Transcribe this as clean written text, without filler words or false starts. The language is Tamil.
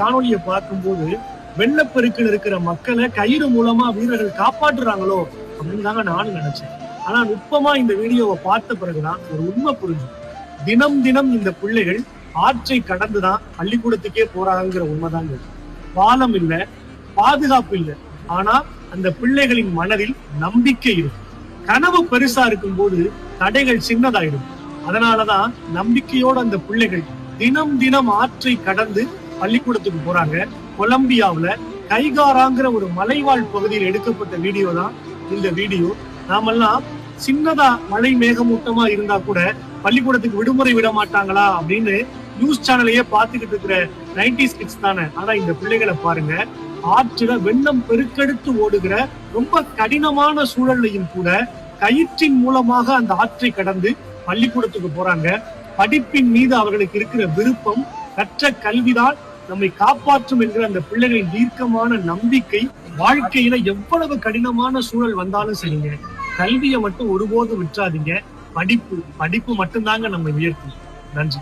காணொலியை பார்க்கும்போது வெள்ளப்பெருக்கில் இருக்கிற மக்களை கயிறு மூலமா வீரர்கள் காப்பாற்றுறாங்களோ அப்படின்னு தாங்க நானும் நினைச்சேன். ஆனா நுட்பமா இந்த வீடியோவை பார்த்த பிறகுதான் ஒரு உண்மை புரிஞ்சு. தினம் தினம் இந்த பிள்ளைகள் ஆற்றை கடந்துதான் பள்ளிக்கூடத்துக்கே போறாங்கிற உண்மைதாங்க. பாலம் இல்ல, பாதுகாப்பு இல்லை, ஆனா அந்த பிள்ளைகளின் மனதில் நம்பிக்கை இருக்கு. கனவு பெருசா இருக்கும் போது தடைகள் சின்னதாயிடும். அதனாலதான் நம்பிக்கையோட அந்த பிள்ளைகள் தினம் தினம் ஆற்றை கடந்து பள்ளிக்கூடத்துக்கு போறாங்க. கொலம்பியாவுல கைகாராங்கிற ஒரு மலைவாழ் பகுதியில் எடுக்கப்பட்ட வீடியோ தான் இந்த வீடியோ. நாமெல்லாம் சின்னதா மழை மேகமூட்டமா இருந்தா கூட பள்ளிக்கூடத்துக்கு விடுமுறை விட மாட்டாங்களா அப்படின்னு நியூஸ் சேனலையே பார்த்துக்கிட்டு இருக்கிற 90s கிட்ஸ் தானே. ஆனா இந்த பிள்ளைகளை பாருங்க, ஆற்றுல வெள்ளம் பெருக்கெடுத்து ஓடுகிற ரொம்ப கடினமான சூழலையும் கூட கயிற்றின் மூலமாக அந்த ஆற்றை கடந்து பள்ளிக்கூடத்துக்கு போறாங்க. படிப்பின் மீது அவர்களுக்கு இருக்கிற விருப்பம், கற்ற கல்விதான் நம்மை காப்பாற்றும் என்கிற அந்த பிள்ளைகளின் தீர்க்கமான நம்பிக்கை. வாழ்க்கையில எவ்வளவு கடினமான சூழல் வந்தாலும் சரிங்க, கல்வியை மட்டும் ஒருபோதும் விட்டுறாதீங்க. படிப்பு மட்டும்தாங்க நம்ம உயர்த்தும். நன்றி.